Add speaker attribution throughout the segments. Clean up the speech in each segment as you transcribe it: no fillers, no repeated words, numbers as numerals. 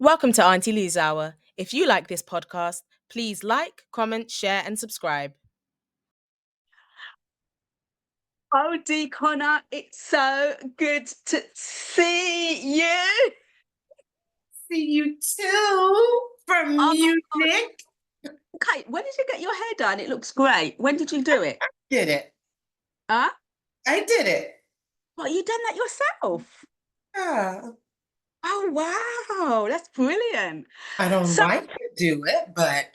Speaker 1: Welcome to Aunty Lou's Hour. If you like this podcast, please like, comment, share, and subscribe.
Speaker 2: Oh, D. Connor, it's so good to see you.
Speaker 3: See you too from Munich.
Speaker 2: Okay, when did you get your hair done? It looks great. When did you do it?
Speaker 3: Did it.
Speaker 2: Huh?
Speaker 3: I did it.
Speaker 2: What, you done that yourself?
Speaker 3: Yeah.
Speaker 2: Oh, wow. That's brilliant.
Speaker 3: I don't
Speaker 2: So-
Speaker 3: like to do it, but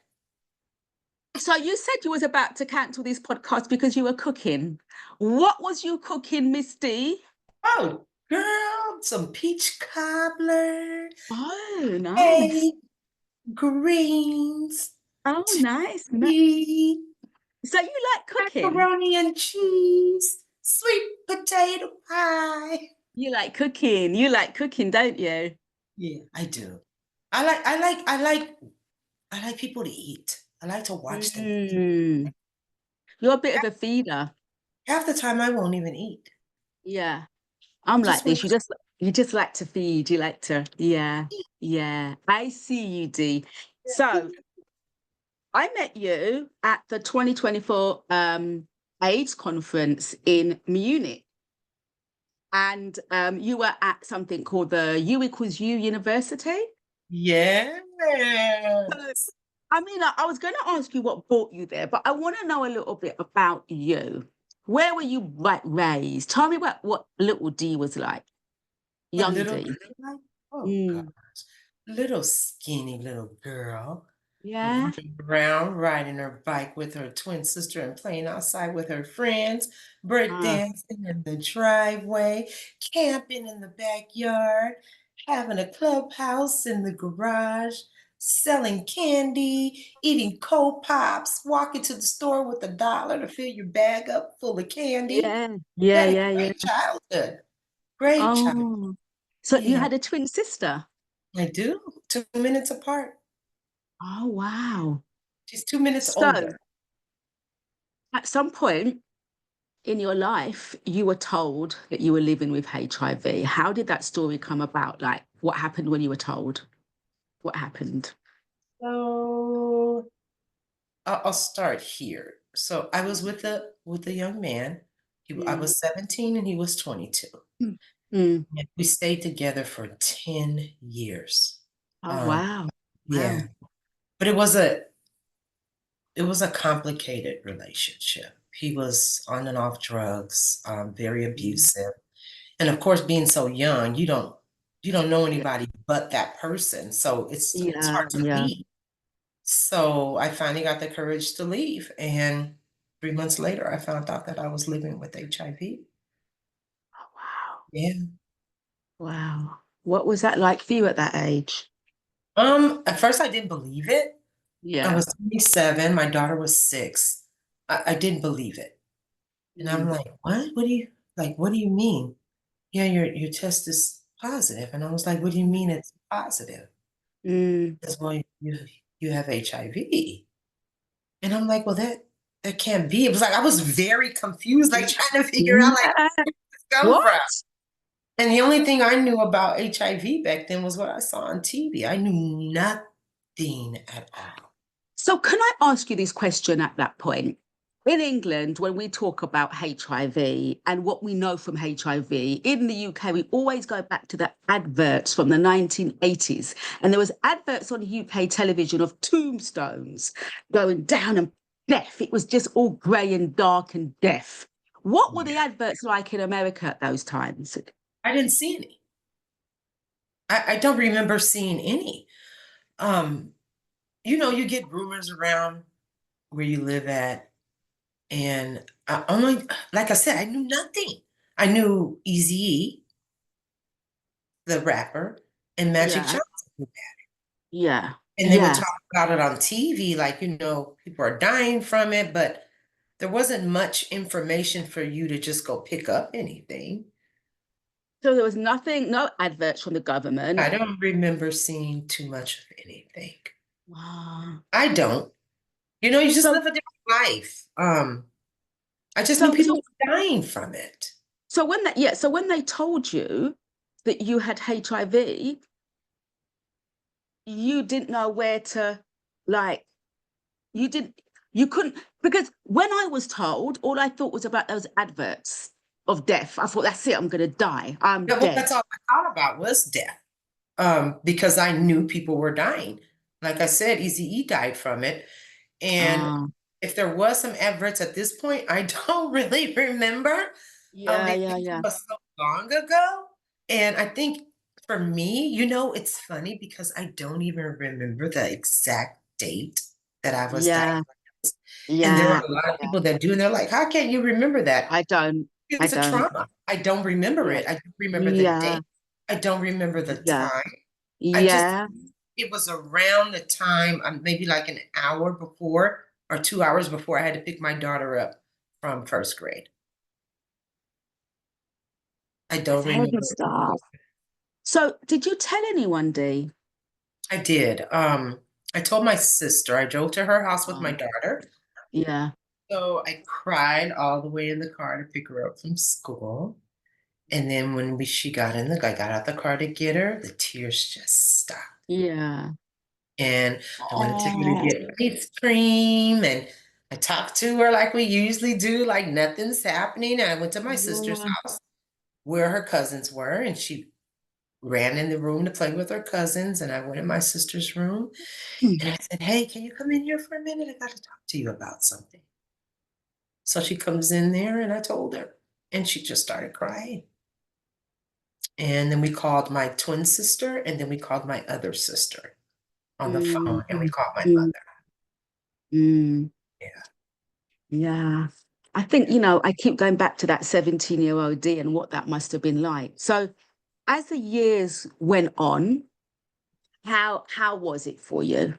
Speaker 2: So you said you was about to cancel this podcast because you were cooking. What was you cooking, Miss D?
Speaker 3: oh, girl, some peach cobbler,
Speaker 2: Oh, nice.
Speaker 3: egg, greens,
Speaker 2: Oh, nice.
Speaker 3: tea,
Speaker 2: So you like cooking?
Speaker 3: macaroni and cheese, sweet potato pie.
Speaker 2: You like cooking. You like cooking, don't you?
Speaker 3: Yeah, I do. I like people to eat. I like to watch them eat.
Speaker 2: You're a bit of a feeder.
Speaker 3: Half the time I won't even eat.
Speaker 2: Yeah. I'm like
Speaker 3: Just
Speaker 2: this. You just like to feed. You like to, yeah. I see you, D. So I met you at the 2024 AIDS conference in Munich. And you were at something called the U=U University.
Speaker 3: Yeah.
Speaker 2: I mean, I was going to ask you what brought you there, but I want to know a little bit about you. Where were you raised? Tell me what little D was like. Young D.
Speaker 3: Gosh. Little skinny little girl.
Speaker 2: Yeah.
Speaker 3: Running around, riding her bike with her twin sister and playing outside with her friends, breakdancing in the driveway, camping in the backyard, having a clubhouse in the garage, selling candy, eating cold pops, walking to the store with $1 to fill your bag up full of candy.
Speaker 2: Yeah.
Speaker 3: Great childhood. Great childhood.
Speaker 2: So you had a twin sister?
Speaker 3: I do. 2 minutes apart.
Speaker 2: Oh, wow.
Speaker 3: She's 2 minutes older.
Speaker 2: At some point in your life, you were told that you were living with HIV. How did that story come about? Like, what happened when you were told? What happened?
Speaker 3: So I'll start here. So I was with a young man. I was 17 and he was 22. And we stayed together for 10 years.
Speaker 2: Oh, wow.
Speaker 3: Yeah.
Speaker 2: Wow.
Speaker 3: But it was a complicated relationship. He was on and off drugs, very abusive. And of course, being so young, you don't know anybody but that person. So it's hard to leave. So I finally got the courage to leave. And 3 months later, I found out that I was living with HIV.
Speaker 2: Oh, wow.
Speaker 3: Yeah.
Speaker 2: Wow. What was that like for you at that age?
Speaker 3: At first I didn't believe it.
Speaker 2: Yeah.
Speaker 3: I was 27, my daughter was 6. I didn't believe it. And I'm like, what? What do you mean? Yeah, your test is positive. And I was like, what do you mean it's positive? Because, well, you have HIV. And I'm like, well, that can't be. It was like I was very confused, like trying to figure out like where this come from. And the only thing I knew about HIV back then was what I saw on TV. I knew nothing at all.
Speaker 2: So can I ask you this question at that point? In England, when we talk about HIV and what we know from HIV, in the UK, we always go back to the adverts from the 1980s. And there was adverts on UK television of tombstones going down and death. It was just all grey and dark and death. What were the adverts like in America at those times?
Speaker 3: I didn't see any. I don't remember seeing any. You get rumors around where you live at. And like I said, I knew nothing. I knew Eazy-E, the rapper, and Magic Johnson knew that.
Speaker 2: Yeah.
Speaker 3: And they would talk about it on TV, like, people are dying from it, but there wasn't much information for you to just go pick up anything.
Speaker 2: So there was nothing, no adverts from the government.
Speaker 3: I don't remember seeing too much of anything.
Speaker 2: Wow.
Speaker 3: I don't. You just live a different life. I just knew people were dying from it.
Speaker 2: So when they, so when they told you that you had HIV, you didn't know where to, like, you couldn't, because when I was told, all I thought was about those adverts of death. I thought, that's it, I'm going to die. I'm
Speaker 3: Yeah, well,
Speaker 2: dead.
Speaker 3: that's all I thought about was death. Because I knew people were dying. Like I said, Eazy-E died from it. And
Speaker 2: Ah,
Speaker 3: if there was some adverts at this point, I don't really remember.
Speaker 2: yeah, yeah,
Speaker 3: It
Speaker 2: yeah.
Speaker 3: was so long ago. And I think for me, it's funny because I don't even remember the exact date that I was
Speaker 2: Yeah,
Speaker 3: diagnosed. And there are
Speaker 2: yeah,
Speaker 3: a lot of
Speaker 2: yeah.
Speaker 3: people that do, and they're like, how can't you remember that?
Speaker 2: I don't. I
Speaker 3: It's a
Speaker 2: don't.
Speaker 3: trauma. I don't remember
Speaker 2: Yeah.
Speaker 3: it. I don't remember the
Speaker 2: Yeah.
Speaker 3: date. I don't remember the
Speaker 2: Yeah.
Speaker 3: time. I just,
Speaker 2: Yeah.
Speaker 3: it was around the time, maybe like an hour before or 2 hours before I had to pick my daughter up from first grade. I
Speaker 2: That's
Speaker 3: don't
Speaker 2: heavy
Speaker 3: remember.
Speaker 2: stuff. So, did you tell anyone, Dee?
Speaker 3: I did. I told my sister. I drove to her house with my
Speaker 2: Oh,
Speaker 3: daughter.
Speaker 2: yeah.
Speaker 3: So I cried all the way in the car to pick her up from school. And then when she got I got out the car to get her, the tears just stopped.
Speaker 2: Yeah.
Speaker 3: And I went to her to
Speaker 2: Oh,
Speaker 3: get ice cream, and I talked to her like we usually do, like nothing's happening. And I went to my sister's
Speaker 2: yeah.
Speaker 3: house where her cousins were, and she ran in the room to play with her cousins. And I went in my sister's room and I said, hey, can you come in here for a minute? I got to talk to you about something. So she comes in there and I told her, and she just started crying. And then we called my twin sister, and then we called my other sister on the
Speaker 2: Mm,
Speaker 3: phone, and we called my
Speaker 2: mm,
Speaker 3: mother.
Speaker 2: mm.
Speaker 3: Yeah.
Speaker 2: Yeah. I think, I keep going back to that 17-year-old D and what that must have been like. So, as the years went on, how was it for you?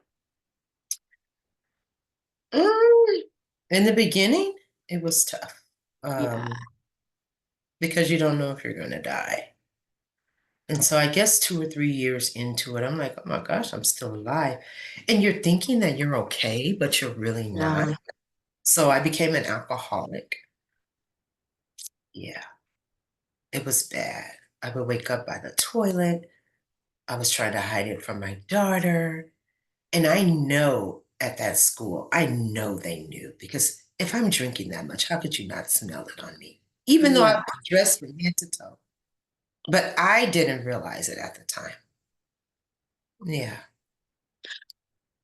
Speaker 3: In the beginning, it was tough,
Speaker 2: Yeah.
Speaker 3: because you don't know if you're gonna die. And so I guess 2 or 3 years into it, I'm like, "Oh my gosh, I'm still alive." And you're thinking that you're okay, but you're really not.
Speaker 2: Yeah.
Speaker 3: So I became an alcoholic. Yeah, it was bad. I would wake up by the toilet. I was trying to hide it from my daughter. And I know at that school, I know they knew, because if I'm drinking that much, how could you not smell it on me? Even though I
Speaker 2: Yeah.
Speaker 3: was dressed from head to toe. But I didn't realize it at the time. Yeah.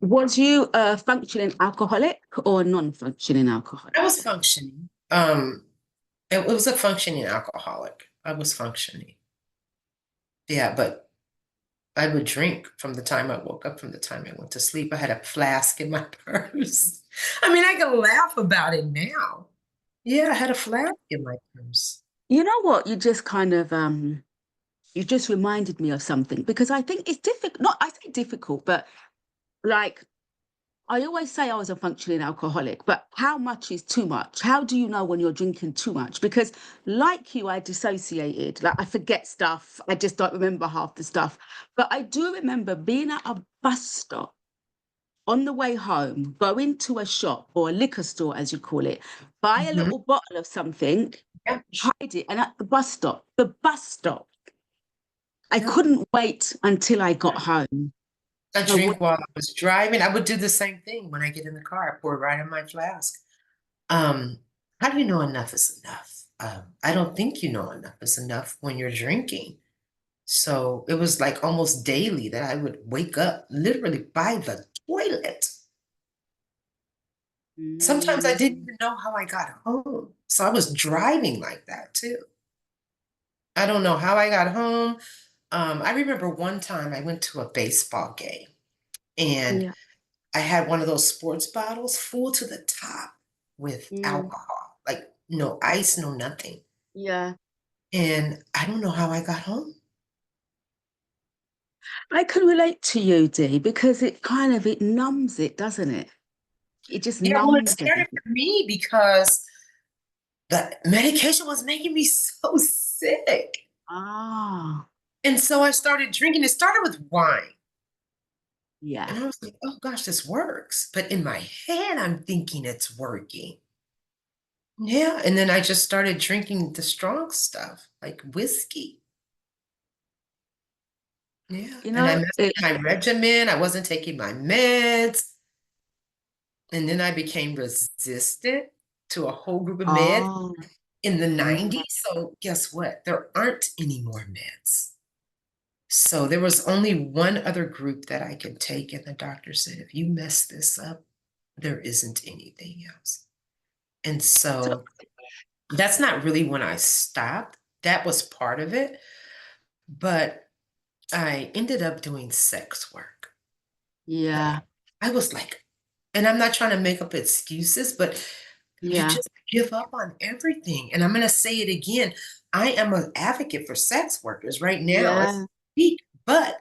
Speaker 2: Was you a functioning alcoholic or non-functioning alcoholic?
Speaker 3: I was functioning. It was a functioning alcoholic. I was functioning. Yeah, but I would drink from the time I woke up, from the time I went to sleep. I had a flask in my purse. I mean, I can laugh about it now. Yeah, I had a flask in my purse.
Speaker 2: You know what? You just kind of you just reminded me of something because I think it's difficult. Not I say difficult, but like I always say I was a functioning alcoholic, but how much is too much? How do you know when you're drinking too much? Because like you, I dissociated. Like I forget stuff. I just don't remember half the stuff. But I do remember being at a bus stop on the way home, go into a shop or a liquor store, as you call it, buy a
Speaker 3: Mhm.
Speaker 2: little bottle of something,
Speaker 3: Yeah.
Speaker 2: hide it, and at the bus stop, I
Speaker 3: Yeah.
Speaker 2: couldn't wait until I got home.
Speaker 3: I
Speaker 2: I would,
Speaker 3: drink while I was driving. I would do the same thing when I get in the car. I pour it right in my flask. Um, how do you know enough is enough? I don't think you know enough is enough when you're drinking. So it was like almost daily that I would wake up literally by the toilet. Sometimes I didn't
Speaker 2: mm,
Speaker 3: even know how I got home. So I was driving like that too. I don't know how I got home. I remember one time I went to a baseball game, and
Speaker 2: yeah,
Speaker 3: I had one of those sports bottles full to the top with
Speaker 2: mm,
Speaker 3: alcohol, like no ice, no nothing.
Speaker 2: yeah.
Speaker 3: And I don't know how I got home.
Speaker 2: I can relate to you, Dee, because it numbs it, doesn't it? It just
Speaker 3: Yeah, well, it
Speaker 2: numbs
Speaker 3: started
Speaker 2: everything.
Speaker 3: for me because the medication was making me so sick.
Speaker 2: Ah,
Speaker 3: And so I started drinking. It started with wine.
Speaker 2: yeah.
Speaker 3: And I was like, oh gosh, this works. But in my head, I'm thinking it's working. Yeah. And then I just started drinking the strong stuff, like whiskey. Yeah,
Speaker 2: You
Speaker 3: and I
Speaker 2: know,
Speaker 3: messed up my regimen. I wasn't taking my meds, and then I became resistant to a whole group of meds
Speaker 2: oh,
Speaker 3: in the
Speaker 2: yeah,
Speaker 3: 90s. So guess what? There aren't any more meds. So there was only one other group that I could take, and the doctor said, if you mess this up, there isn't anything else. And
Speaker 2: so,
Speaker 3: so that's not really when I stopped. That was part of it. But I ended up doing sex work.
Speaker 2: yeah,
Speaker 3: Like, I was like, and I'm not trying to make up excuses, but you
Speaker 2: yeah,
Speaker 3: just give up on everything. And I'm going to say it again. I am an advocate for sex workers right now as
Speaker 2: yeah,
Speaker 3: we speak, but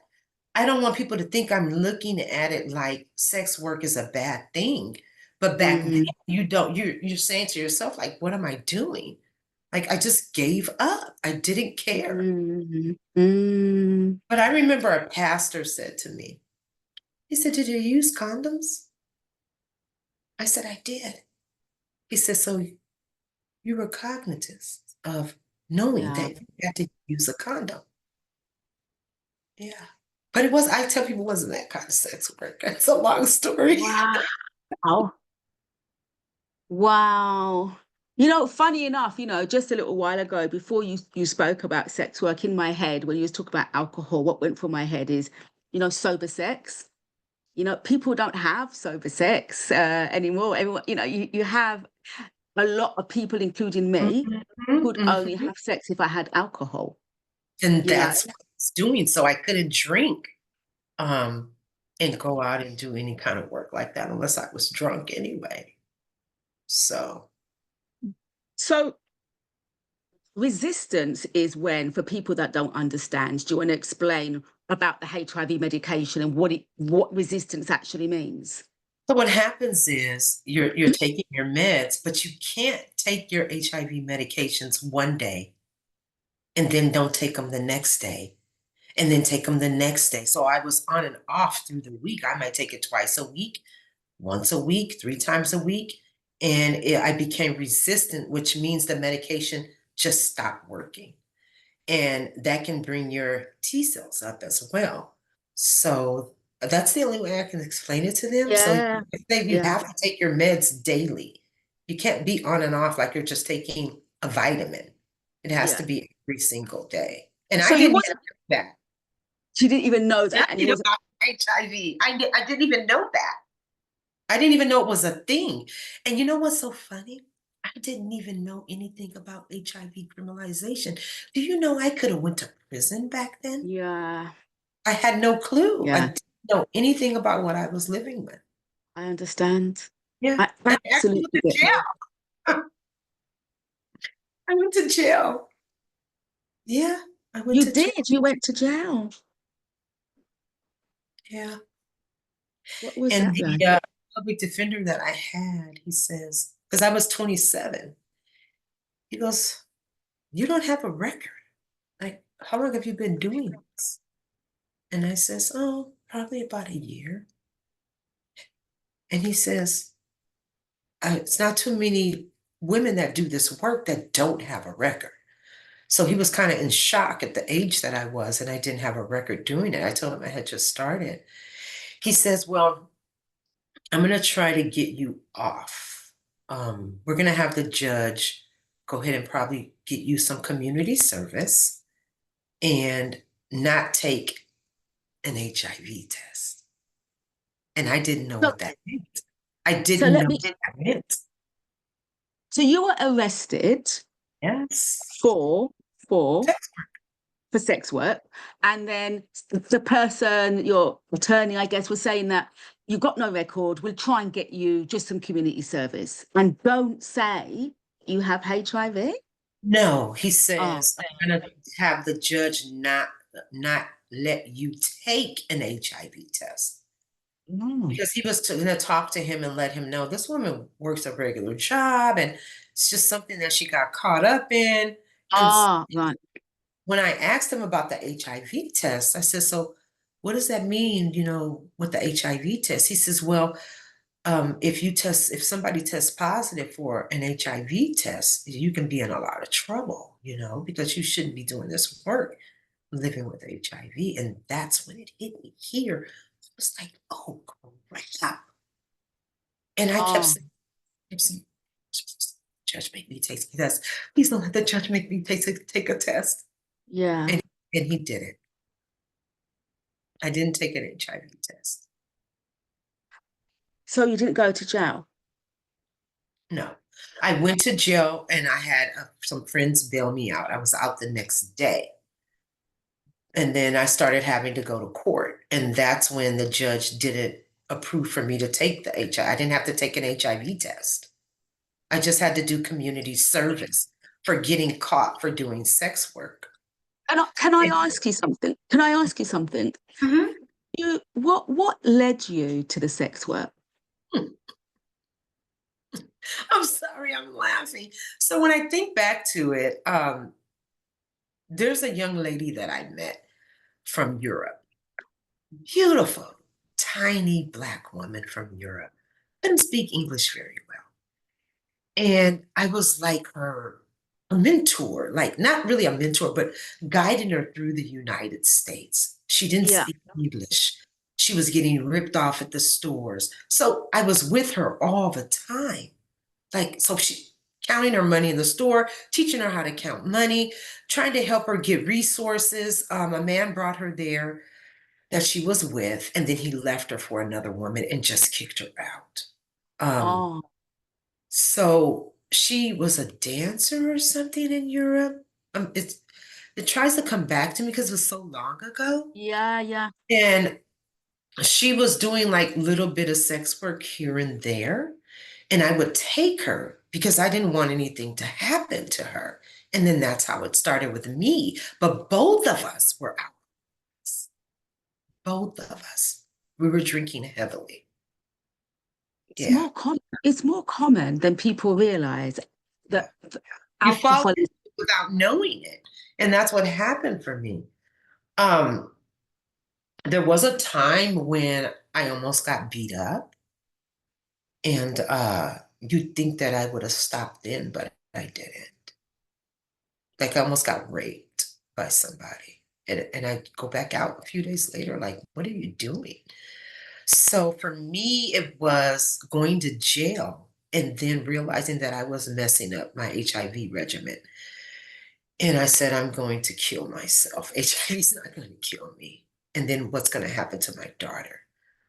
Speaker 3: I don't want people to think I'm looking at it like sex work is a bad thing. But back then,
Speaker 2: mm,
Speaker 3: you don't, you're saying to yourself, like, what am I doing? Like, I just gave up. I didn't care.
Speaker 2: mm, mm,
Speaker 3: But I remember a pastor said to me, he said, did you use condoms? I said, I did. He said, so you were cognizant of knowing
Speaker 2: yeah.
Speaker 3: that you had to use a condom. Yeah. But it was, I tell people it wasn't that kind of sex work. It's a long story.
Speaker 2: Wow. Wow. You know, funny enough, just a little while ago, before you spoke about sex work, in my head, when you was talking about alcohol, what went through my head is, sober sex. People don't have sober sex anymore. Everyone, you have a lot of people, including me,
Speaker 3: Mhm,
Speaker 2: could only
Speaker 3: mhm.
Speaker 2: have sex if I had alcohol.
Speaker 3: And
Speaker 2: You know,
Speaker 3: that's what I was doing. So I couldn't drink um, and go out and do any kind of work like that unless I was drunk anyway. So
Speaker 2: so resistance is when, for people that don't understand, do you want to explain about the HIV medication and what resistance actually means?
Speaker 3: So what happens is you're taking your meds, but you can't take your HIV medications one day and then don't take them the next day and then take them the next day. So I was on and off through the week. I might take it twice a week, once a week, 3 times a week, and I became resistant, which means the medication just stopped working. And that can bring your T cells up as well. So that's the only way I can explain it to them. So
Speaker 2: Yeah,
Speaker 3: you
Speaker 2: yeah,
Speaker 3: have to take your meds daily. You can't be on and off like you're just taking a vitamin. It has
Speaker 2: yeah.
Speaker 3: to be every single day. And
Speaker 2: So
Speaker 3: I
Speaker 2: you
Speaker 3: didn't
Speaker 2: wasn't,
Speaker 3: even know that.
Speaker 2: she didn't even know that, and it
Speaker 3: Nothing
Speaker 2: wasn't.
Speaker 3: about HIV. I didn't even know that. I didn't even know it was a thing. And you know what's so funny? I didn't even know anything about HIV criminalization. Do you know I could have went to prison back then?
Speaker 2: Yeah,
Speaker 3: I had no clue. I
Speaker 2: yeah.
Speaker 3: didn't know anything about what I was living with.
Speaker 2: I understand.
Speaker 3: Yeah.
Speaker 2: I
Speaker 3: And I actually went
Speaker 2: absolutely
Speaker 3: to
Speaker 2: get that.
Speaker 3: jail. I went to jail. Yeah, I went
Speaker 2: You
Speaker 3: to jail.
Speaker 2: did. You went to jail.
Speaker 3: Yeah.
Speaker 2: What was
Speaker 3: And
Speaker 2: that
Speaker 3: the
Speaker 2: like?
Speaker 3: public defender that I had, he says, because I was 27, he goes, you don't have a record. Like, how long have you been doing this? And I says, oh, probably about a year. And he says, it's not too many women that do this work that don't have a record. So he was kind of in shock at the age that I was, and I didn't have a record doing it. I told him I had just started. He says, well, I'm going to try to get you off. We're going to have the judge go ahead and probably get you some community service and not take an HIV test. And I didn't know
Speaker 2: So,
Speaker 3: what that meant. I
Speaker 2: so
Speaker 3: didn't
Speaker 2: let
Speaker 3: know
Speaker 2: me.
Speaker 3: what that meant.
Speaker 2: So you were arrested
Speaker 3: Yes.
Speaker 2: for for for sex work, and then the person, your attorney, I guess, was saying that you got no record. We'll try and get you just some community service, and don't say you have HIV.
Speaker 3: No, he
Speaker 2: Oh,
Speaker 3: says, I'm gonna have the judge not let you take an HIV test.
Speaker 2: no.
Speaker 3: Because he was gonna talk to him and let him know this woman works a regular job and it's just something that she got caught up in. And
Speaker 2: Ah, right.
Speaker 3: when I asked him about the HIV test, I said, so what does that mean, with the HIV test? He says, well, if somebody tests positive for an HIV test, you can be in a lot of trouble, because you shouldn't be doing this work. living with HIV. And that's when it hit me here. I was like, oh, crap. And I kept saying, judge make me take a test. Please don't let the judge make me take a test.
Speaker 2: Yeah.
Speaker 3: And he didn't. I didn't take an HIV test.
Speaker 2: So you didn't go to jail?
Speaker 3: No. I went to jail and I had some friends bail me out. I was out the next day. And then I started having to go to court. And that's when the judge didn't approve for me to take the HIV. I didn't have to take an HIV test. I just had to do community service for getting caught for doing sex work.
Speaker 2: And can I ask you something? Can I ask you something?
Speaker 3: Mhm.
Speaker 2: What led you to the sex work?
Speaker 3: I'm sorry, I'm laughing. So when I think back to it, there's a young lady that I met from Europe. Beautiful, tiny Black woman from Europe. Didn't speak English very well. And I was like a mentor, like not really a mentor, but guiding her through the United States. She didn't
Speaker 2: Yeah.
Speaker 3: speak English. She was getting ripped off at the stores. So I was with her all the time. Like, so she counting her money in the store, teaching her how to count money, trying to help her get resources. A man brought her there that she was with, and then he left her for another woman and just kicked her out.
Speaker 2: Oh,
Speaker 3: So she was a dancer or something in Europe. It tries to come back to me because it was so long ago.
Speaker 2: yeah, yeah.
Speaker 3: And she was doing like little bit of sex work here and there. And I would take her because I didn't want anything to happen to her. And then that's how it started with me. But both of us were out. Both of us. We were drinking heavily.
Speaker 2: It's
Speaker 3: Yeah.
Speaker 2: more common. It's more common than people realize that
Speaker 3: You fall
Speaker 2: alcohol is.
Speaker 3: without knowing it. And that's what happened for me. There was a time when I almost got beat up. And you'd think that I would have stopped then, but I didn't. Like I almost got raped by somebody. And I go back out a few days later, like, what are you doing? So for me, it was going to jail and then realizing that I was messing up my HIV regimen. And I said, I'm going to kill myself. HIV is not going to kill me. And then what's going to happen to my daughter?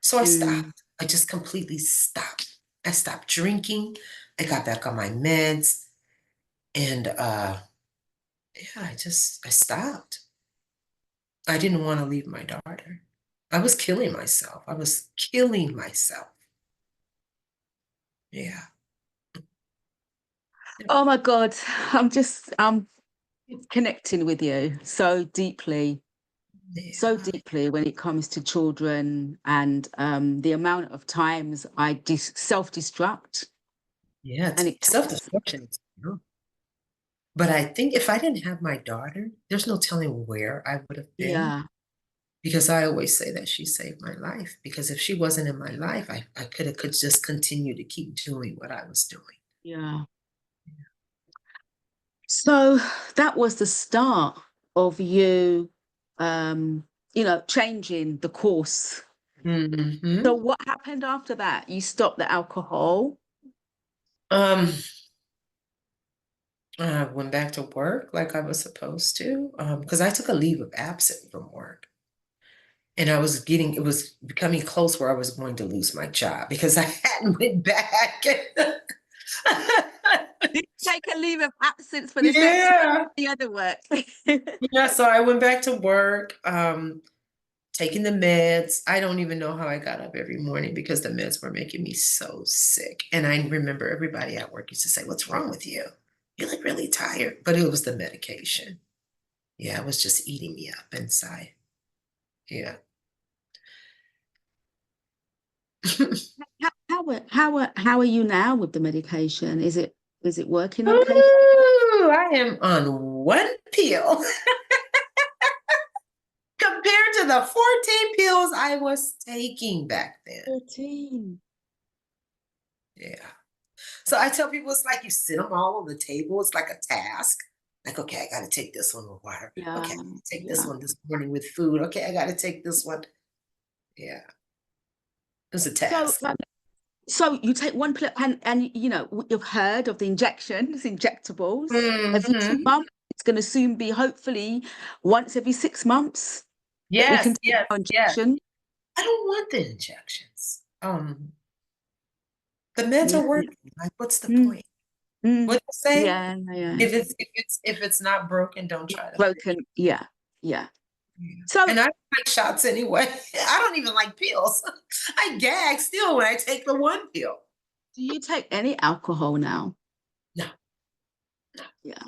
Speaker 3: So I stopped. I just completely stopped. I stopped drinking. I got back on my meds. And yeah, I stopped. I didn't want to leave my daughter. I was killing myself. I was killing myself. Yeah.
Speaker 2: Oh my God, I'm connecting with you so deeply, so
Speaker 3: Yeah.
Speaker 2: deeply when it comes to children and the amount of times I self-destruct,
Speaker 3: Yeah.
Speaker 2: and it takes.
Speaker 3: Self-destruction is real. But I think if I didn't have my daughter, there's no telling where I would have been.
Speaker 2: Yeah,
Speaker 3: Because I always say that she saved my life. Because if she wasn't in my life, I could just continue to keep doing what I was doing.
Speaker 2: yeah. So that was the start of you, changing the course. So
Speaker 3: Hmm.
Speaker 2: what happened after that? You stopped the alcohol.
Speaker 3: Um, I went back to work like I was supposed to, because I took a leave of absence from work. And it was becoming close where I was going to lose my job because I hadn't went back.
Speaker 2: Did you take a leave of absence for the sex work
Speaker 3: Yeah.
Speaker 2: or the other work?
Speaker 3: Yeah, so I went back to work, taking the meds. I don't even know how I got up every morning because the meds were making me so sick. And I remember everybody at work used to say, "What's wrong with you? You look really tired." But it was the medication. Yeah, it was just eating me up inside. Yeah.
Speaker 2: How are you now with the medication? Is it working okay?
Speaker 3: Ooh, I am on one pill compared to the 14 pills I was taking back then.
Speaker 2: 13.
Speaker 3: Yeah. So I tell people it's like you sit them all on the table. It's like a task. Like, okay, I got to take this one with water.
Speaker 2: Yeah,
Speaker 3: Okay, I gotta take this
Speaker 2: yeah.
Speaker 3: one this morning with food. Okay, I got to take this one. Yeah, it was a
Speaker 2: So,
Speaker 3: task.
Speaker 2: so you take one pill, and you know you've heard of the injections, injectables. Every two
Speaker 3: Mhm.
Speaker 2: months, it's going to soon be hopefully once every 6 months that we can
Speaker 3: Yes,
Speaker 2: take
Speaker 3: yes,
Speaker 2: our
Speaker 3: yes.
Speaker 2: injection.
Speaker 3: I don't want the injections. The meds
Speaker 2: Yeah,
Speaker 3: are working. Like, what's the
Speaker 2: mm,
Speaker 3: point?
Speaker 2: mm,
Speaker 3: What you say?
Speaker 2: yeah, yeah.
Speaker 3: If it's not broken, don't try to fix
Speaker 2: Broken. Yeah, yeah.
Speaker 3: it. Yeah.
Speaker 2: So,
Speaker 3: And I don't like shots anyway. I don't even like pills. I gag still when I take the one pill.
Speaker 2: do you take any alcohol now?
Speaker 3: No, no.
Speaker 2: Yeah,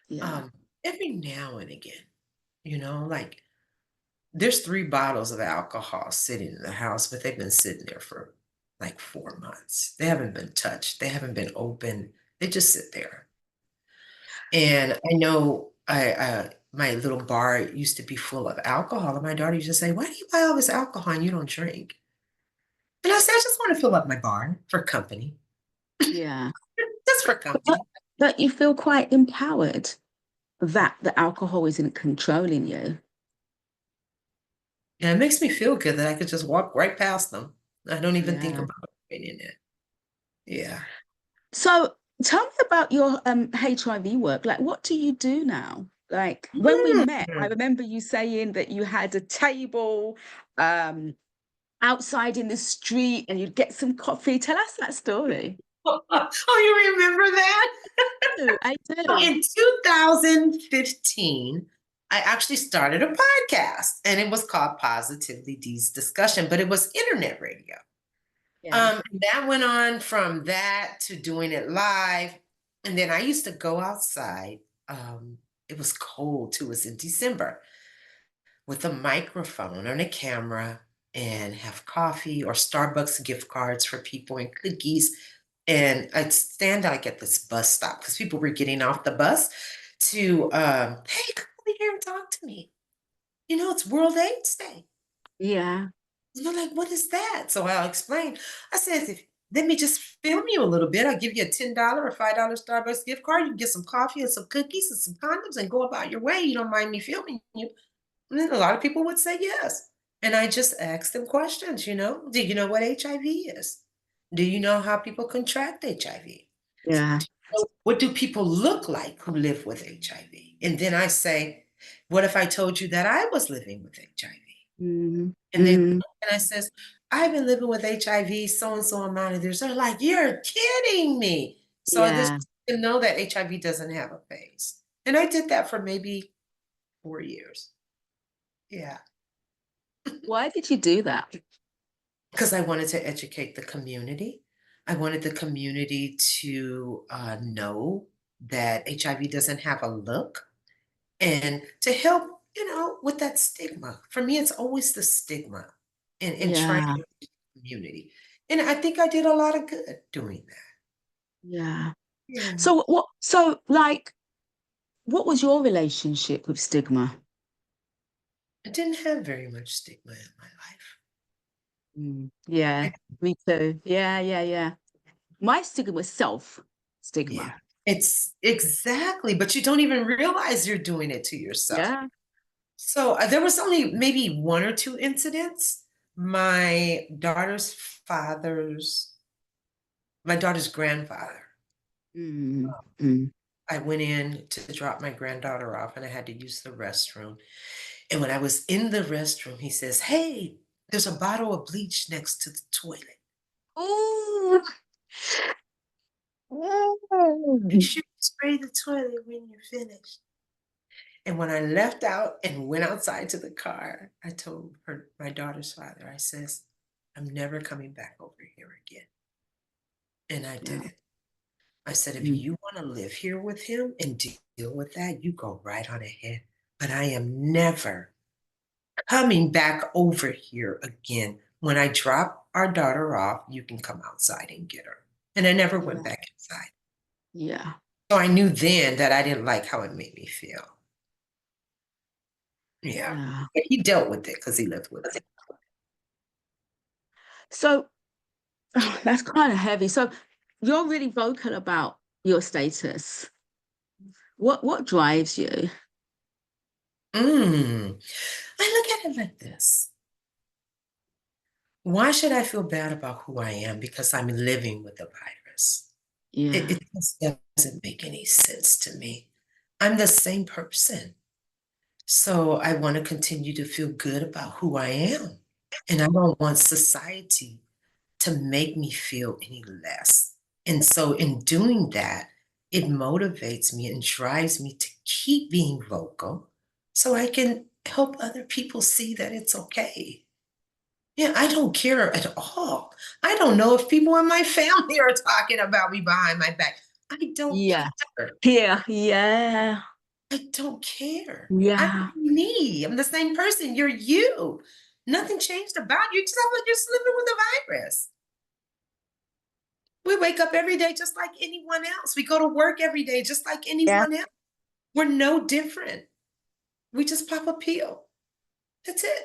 Speaker 2: yeah,
Speaker 3: Um, every now and again, like there's 3 bottles of alcohol sitting in the house, but they've been sitting there for like 4 months. They haven't been touched. They haven't been opened. They just sit there. And I know my little bar used to be full of alcohol, and my daughter used to say, "Why do you buy all this alcohol and you don't drink?" And I said, "I just want to fill up my bar for company,
Speaker 2: yeah.
Speaker 3: just for
Speaker 2: But don't
Speaker 3: company."
Speaker 2: don't you feel quite empowered that the alcohol isn't controlling you?
Speaker 3: And it makes me feel good that I could just walk right past them. I don't even think
Speaker 2: Yeah.
Speaker 3: about it in it. Yeah.
Speaker 2: So tell me about your HIV work. Like, what do you do now? Like when we met, I
Speaker 3: Mm.
Speaker 2: remember you saying that you had a table um, outside in the street and you'd get some coffee. Tell us that story.
Speaker 3: Oh, you remember that?
Speaker 2: I
Speaker 3: So
Speaker 2: do.
Speaker 3: in 2015, I actually started a podcast, and it was called Positively D's Discussion, but it was internet radio.
Speaker 2: Yeah.
Speaker 3: That went on from that to doing it live, and then I used to go outside. It was cold too. It was in December with a microphone and a camera, and have coffee or Starbucks gift cards for people and cookies. And I'd stand like at this bus stop because people were getting off the bus to, hey, come over here and talk to me. It's World AIDS Day.
Speaker 2: Yeah.
Speaker 3: And they're like, what is that? So I'll explain. I said, let me just film you a little bit. I'll give you a $10 or $5 Starbucks gift card. You can get some coffee and some cookies and some condoms and go about your way. You don't mind me filming you. And then a lot of people would say yes. And I just asked them questions. Do you know what HIV is? Do you know how people contract HIV?
Speaker 2: Yeah.
Speaker 3: What do people look like who live with HIV? And then I say, what if I told you that I was living with HIV?
Speaker 2: Mm,
Speaker 3: And they
Speaker 2: mm,
Speaker 3: and I says, I've been living with HIV so and so amount of years. They're like, you're kidding me. So I just
Speaker 2: yeah.
Speaker 3: to know that HIV doesn't have a face. And I did that for maybe 4 years. Yeah.
Speaker 2: Why did you do that?
Speaker 3: Because I wanted to educate the community. I wanted the community to know that HIV doesn't have a look, and to help, with that stigma. For me, it's always the stigma and trying
Speaker 2: Yeah.
Speaker 3: to reach the community. And I think I did a lot of good doing that.
Speaker 2: Yeah.
Speaker 3: Yeah.
Speaker 2: So like what was your relationship with stigma?
Speaker 3: I didn't have very much stigma in my life.
Speaker 2: Mm, yeah, me too. Yeah, yeah, yeah. My stigma was self
Speaker 3: Yeah.
Speaker 2: stigma.
Speaker 3: It's exactly, but you don't even realize you're doing it to yourself.
Speaker 2: Yeah.
Speaker 3: So, there was only maybe 1 or 2 incidents. My daughter's father's my daughter's grandfather,
Speaker 2: Mm, mm.
Speaker 3: I went in to drop my granddaughter off, and I had to use the restroom, and when I was in the restroom, he says, "Hey, there's a bottle of bleach next to the toilet.
Speaker 2: Ooh.
Speaker 3: Make
Speaker 2: Mm.
Speaker 3: sure you spray the toilet when you're finished." And when I left out and went outside to the car, I told my daughter's father, I says, "I'm never coming back over here again." And I
Speaker 2: Yeah.
Speaker 3: didn't. I said, "If
Speaker 2: Mm.
Speaker 3: you wanna live here with him and deal with that, you go right on ahead, but I am never coming back over here again. When I drop our daughter off, you can come outside and get her." And I never went
Speaker 2: Yeah.
Speaker 3: back inside.
Speaker 2: Yeah.
Speaker 3: So I knew then that I didn't like how it made me feel. Yeah.
Speaker 2: Yeah.
Speaker 3: But he dealt with it because he lived with it.
Speaker 2: So that's kind of heavy. So you're really vocal about your status. What drives you?
Speaker 3: I look at it like this. Why should I feel bad about who I am because I'm living with the virus?
Speaker 2: Yeah.
Speaker 3: It just doesn't make any sense to me. I'm the same person. So I want to continue to feel good about who I am. And I don't want society to make me feel any less. And so in doing that, it motivates me and drives me to keep being vocal so I can help other people see that it's okay. Yeah, I don't care at all. I don't know if people in my family are talking about me behind my back. I don't
Speaker 2: Yeah.
Speaker 3: care.
Speaker 2: Yeah. Yeah.
Speaker 3: I don't care. I'm
Speaker 2: Yeah.
Speaker 3: me. I'm the same person. You're you. Nothing changed about you. Just like you're living with the virus. We wake up every day just like anyone else. We go to work every day just like
Speaker 2: Yeah.
Speaker 3: anyone else. We're no different. We just pop a pill. That's it.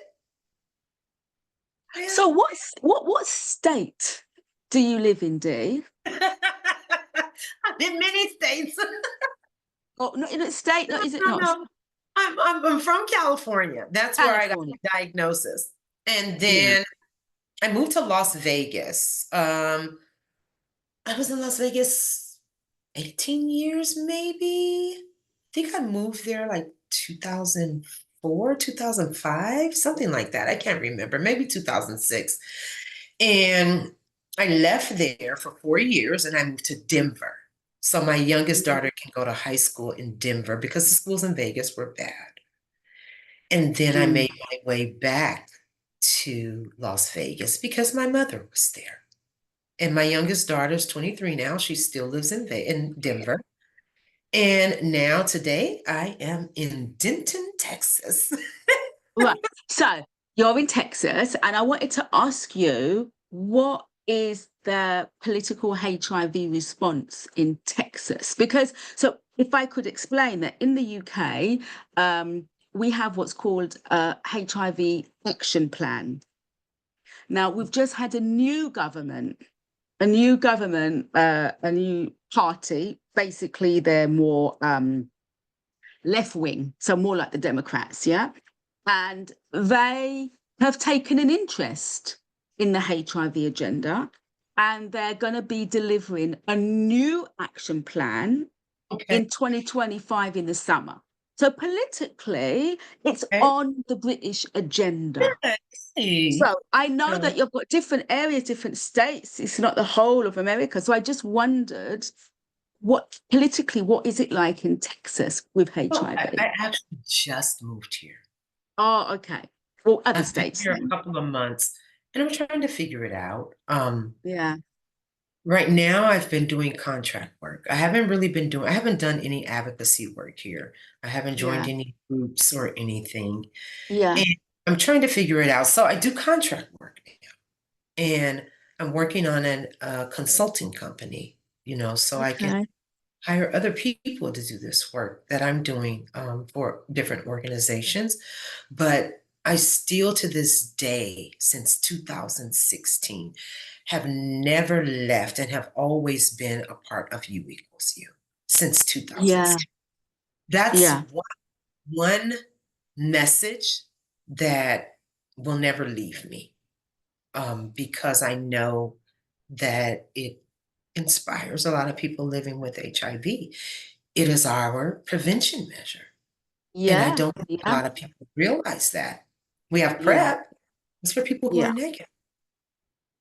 Speaker 3: Yeah.
Speaker 2: So what state do you live in, Dee?
Speaker 3: I'm in many states.
Speaker 2: Oh, not in a state, no, is it
Speaker 3: No,
Speaker 2: not?
Speaker 3: no. I'm from California. That's where I got
Speaker 2: California.
Speaker 3: the diagnosis. And
Speaker 2: Yeah.
Speaker 3: then I moved to Las Vegas. I was in Las Vegas 18 years, maybe. I think I moved there like 2004, 2005, something like that. I can't remember, maybe 2006. And I left there for 4 years and I moved to Denver. So my youngest daughter can go to high school in Denver because the schools in Vegas were bad. And then I
Speaker 2: Mm.
Speaker 3: made my way back to Las Vegas because my mother was there. And my youngest daughter is 23 now. She still lives in Denver. And now today I am in Denton, Texas.
Speaker 2: Right. So you're in Texas, and I wanted to ask you, what is the political HIV response in Texas? Because, so if I could explain that in the UK, we have what's called a HIV action plan. Now, we've just had a new party. Basically, they're more left wing, so more like the Democrats, yeah? And they have taken an interest in the HIV agenda, and they're going to be delivering a new action plan
Speaker 3: Okay.
Speaker 2: in 2025 in the summer. So politically, it's
Speaker 3: Okay.
Speaker 2: on the British agenda.
Speaker 3: I see.
Speaker 2: So I know that you've got different areas, different states. It's not the whole of America. So I just wondered, what politically, what is it like in Texas with
Speaker 3: Oh,
Speaker 2: HIV?
Speaker 3: I actually just moved here.
Speaker 2: Oh, okay. Well, other
Speaker 3: I've been
Speaker 2: states
Speaker 3: here a
Speaker 2: then.
Speaker 3: couple of months and I'm trying to figure it out.
Speaker 2: Yeah.
Speaker 3: Right now I've been doing contract work. I haven't done any advocacy work here. I haven't joined
Speaker 2: Yeah.
Speaker 3: any groups or anything.
Speaker 2: Yeah.
Speaker 3: And I'm trying to figure it out. So I do contract work now. And I'm working on a consulting company, so I can
Speaker 2: Okay.
Speaker 3: hire other people to do this work that I'm doing for different organizations. But I still, to this day, since 2016, have never left and have always been a part of U equals U since
Speaker 2: Yeah.
Speaker 3: 2016. That's
Speaker 2: Yeah.
Speaker 3: one message that will never leave me because I know that it inspires a lot of people living with HIV. It is our prevention measure. And I
Speaker 2: Yeah.
Speaker 3: don't think a
Speaker 2: Yeah.
Speaker 3: lot of people realize that. We have
Speaker 2: Yeah.
Speaker 3: PrEP, it's for people who
Speaker 2: Yeah.
Speaker 3: are negative.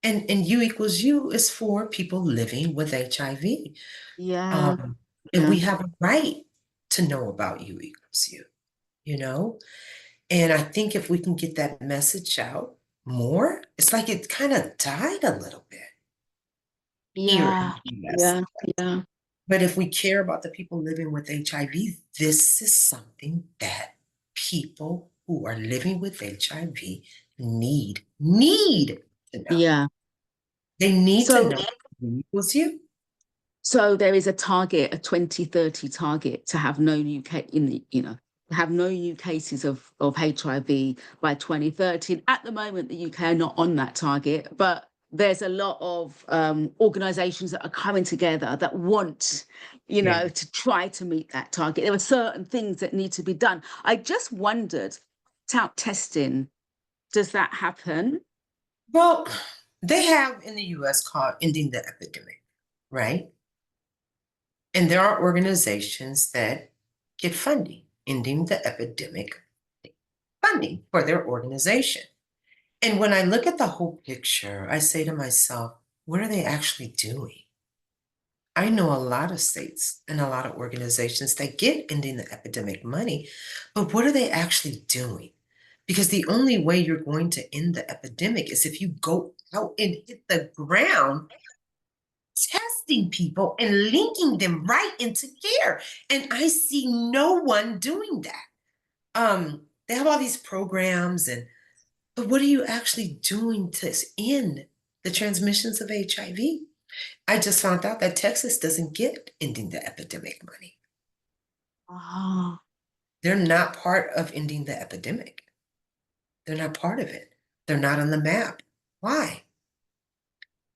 Speaker 3: And U equals U is for people living with HIV.
Speaker 2: Yeah.
Speaker 3: Um, and
Speaker 2: Yeah.
Speaker 3: we have a right to know about U equals U, you know? And I think if we can get that message out more, it's like it kind of died a little bit here in
Speaker 2: Yeah.
Speaker 3: the US.
Speaker 2: Yeah. Yeah.
Speaker 3: But if we care about the people living with HIV, this is something that people who are living with HIV need to know.
Speaker 2: Yeah.
Speaker 3: They need to
Speaker 2: So,
Speaker 3: know who equals you.
Speaker 2: so there is a target, a 2030 target to have no new have no new cases of HIV by 2030. At the moment, the UK are not on that target, but there's a lot of organizations that are coming together that want, you know, to try to meet that target. There are certain things that need to be done. I just wondered, out testing, does that happen?
Speaker 3: Well, they have in the US called Ending the Epidemic, right? And there are organizations that get funding, Ending the Epidemic funding for their organization. And when I look at the whole picture, I say to myself, what are they actually doing? I know a lot of states and a lot of organizations that get Ending the Epidemic money, but what are they actually doing? Because the only way you're going to end the epidemic is if you go out and hit the ground testing people and linking them right into care. And I see no one doing that. They have all these programs, but what are you actually doing to end the transmissions of HIV? I just found out that Texas doesn't get Ending the Epidemic money.
Speaker 2: Oh.
Speaker 3: They're not part of Ending the Epidemic. They're not part of it. They're not on the map. Why?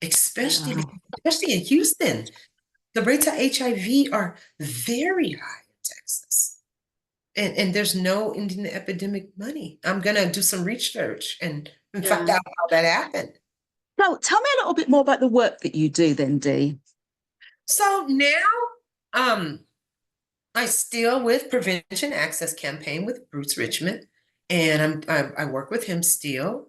Speaker 3: Especially in Houston, the rates of HIV are very high in Texas. And there's no Ending the Epidemic money. I'm going to do some research and find out how that happened.
Speaker 2: So tell me a little bit more about the work that you do then, Dee.
Speaker 3: So now I still with Prevention Access Campaign with Bruce Richmond, and I work with him still.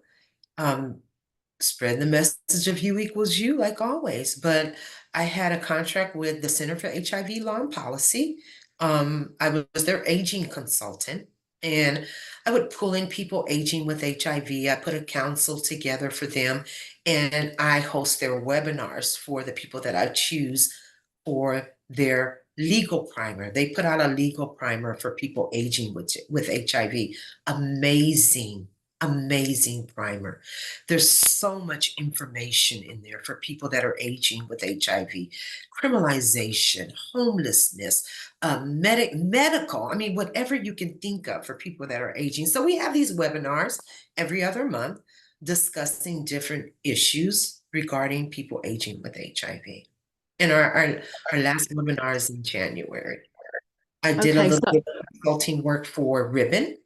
Speaker 3: Spread the message of you equals you, like always. But I had a contract with the Center for HIV Law and Policy. I was their aging consultant, and I would pull in people aging with HIV. I put a council together for them, and I host their webinars for the people that I choose for their legal primer. They put out a legal primer for people aging with HIV. Amazing primer. There's so much information in there for people that are aging with HIV, criminalization, homelessness, medical, I mean, whatever you can think of for people that are aging. So we have these webinars every other month discussing different issues regarding people aging with HIV. And our last webinar is in January. I did a little bit of consulting work for Ribbon.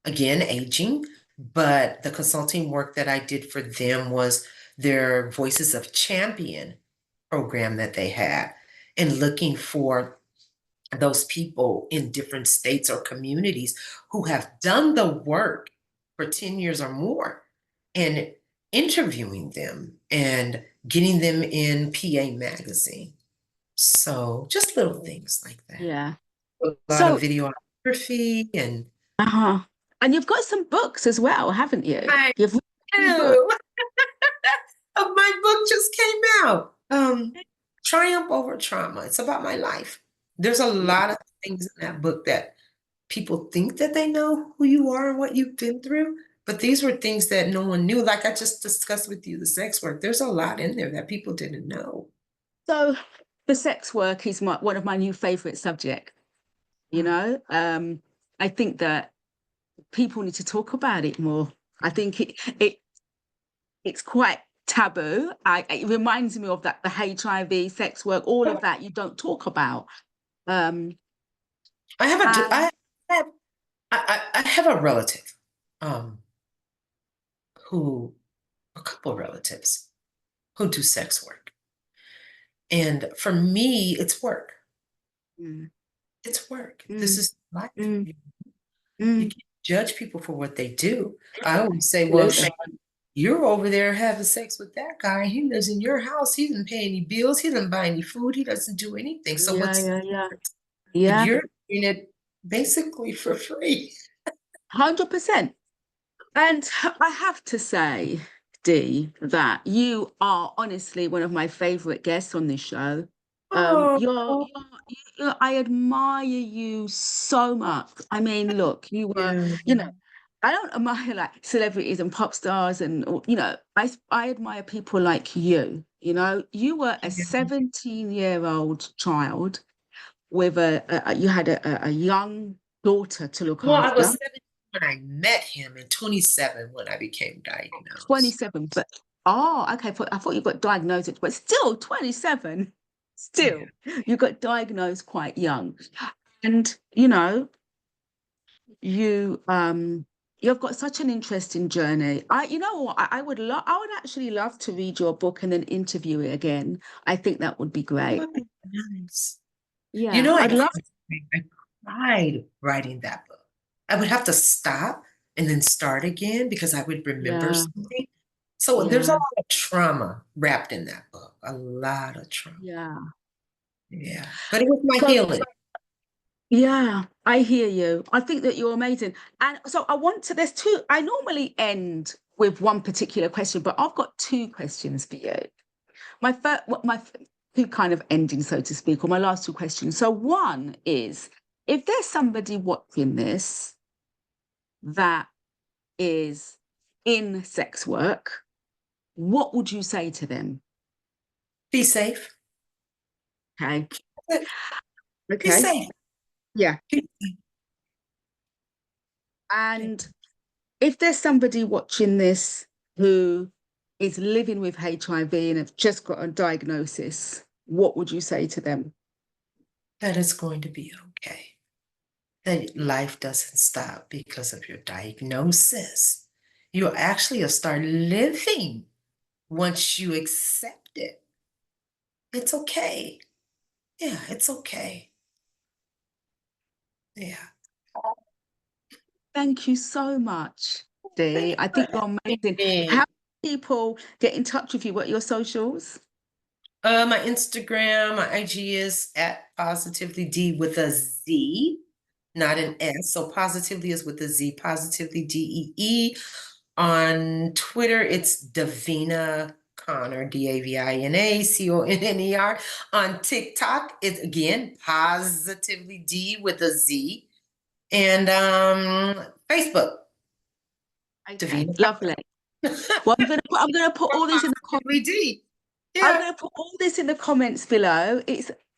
Speaker 3: Again, aging, but the consulting work that I did for them was their Voices of Champion program that they had, and looking for those people in different states or communities who have done the work for 10 years or more, and interviewing them and getting them in PA Magazine. So just little things like that.
Speaker 2: Yeah.
Speaker 3: A lot of videography and
Speaker 2: and you've got some books as well, haven't you?
Speaker 3: I
Speaker 2: You've
Speaker 3: do. My book just came out. Triumph Over Trauma. It's about my life. There's a lot of things in that book that people think that they know who you are and what you've been through, but these were things that no one knew. Like I just discussed with you, the sex work. There's a lot in there that people didn't know.
Speaker 2: So the sex work is one of my new favorite subjects. You know, I think that people need to talk about it more. I think it's quite taboo. It reminds me of that, the HIV, sex work, all of that you don't talk about.
Speaker 3: I have a relative, a couple of relatives who do sex work. And for me, it's work. It's work. This is life. You can't judge people for what they do. I always say, well, you're over there having sex with that guy. He lives in your house. He doesn't pay any bills. He doesn't buy any food. He doesn't do anything. So what's you're doing it basically for free.
Speaker 2: 100%. And I have to say, Dee, that you are honestly one of my favorite guests on this show. I admire you so much. I mean, look, you were, you know, I don't admire like celebrities and pop stars, and you know, I admire people like you. You know, you were a 17-year-old child with you had a young daughter to look after.
Speaker 3: I was when I met him, and 27 when I became diagnosed.
Speaker 2: 27, but okay. I thought you got diagnosed, but still 27. Still, you got diagnosed quite young, and you've got such an interesting journey. You know what? I would actually love to read your book and then interview it again. I think that would be great.
Speaker 3: Oh, nice.
Speaker 2: Yeah,
Speaker 3: I
Speaker 2: I'd love.
Speaker 3: cried writing that book. I would have to stop and then start again because I would remember
Speaker 2: Yeah,
Speaker 3: something. So there's a
Speaker 2: yeah,
Speaker 3: lot of trauma wrapped in that book, a lot of trauma.
Speaker 2: yeah.
Speaker 3: Yeah, but it was my
Speaker 2: So,
Speaker 3: healing.
Speaker 2: yeah, I hear you. I think that you're amazing. And so there's two. I normally end with one particular question, but I've got two questions for you. My two kind of ending, so to speak, or my last two questions. So one is, if there's somebody watching this that is in sex work, what would you say to them?
Speaker 3: Be safe.
Speaker 2: Okay.
Speaker 3: Be
Speaker 2: Okay.
Speaker 3: safe.
Speaker 2: Yeah.
Speaker 3: Be safe.
Speaker 2: And if there's somebody watching this who is living with HIV and have just got a diagnosis, what would you say to them?
Speaker 3: That it's going to be okay. That life doesn't stop because of your diagnosis. You actually start living once you accept it. It's okay. Yeah, it's okay. Yeah.
Speaker 2: Thank you so much, Dee. I think you're amazing.
Speaker 3: Me.
Speaker 2: How do people get in touch with you? What are your socials?
Speaker 3: My Instagram, my IG is at positively D with a Z, not an S. So positively is with a Z, positively DEE. On Twitter, it's Davina Connor, DAVINA CONNER. On TikTok, it's again positively D with a Z. And Facebook,
Speaker 2: Okay,
Speaker 3: Davina
Speaker 2: lovely. Well, I'm gonna put all this in the
Speaker 3: Positively D.
Speaker 2: I'm
Speaker 3: Yeah.
Speaker 2: going to put all this in the comments below.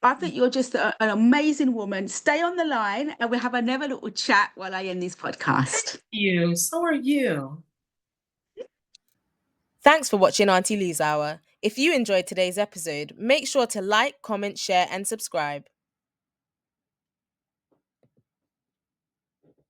Speaker 2: I think you're just an amazing woman. Stay on the line and we'll have another little chat while I end this podcast.
Speaker 3: You. So are you.
Speaker 1: Thanks for watching Aunty Lou's Hour. If you enjoyed today's episode, make sure to like, comment, share, and subscribe.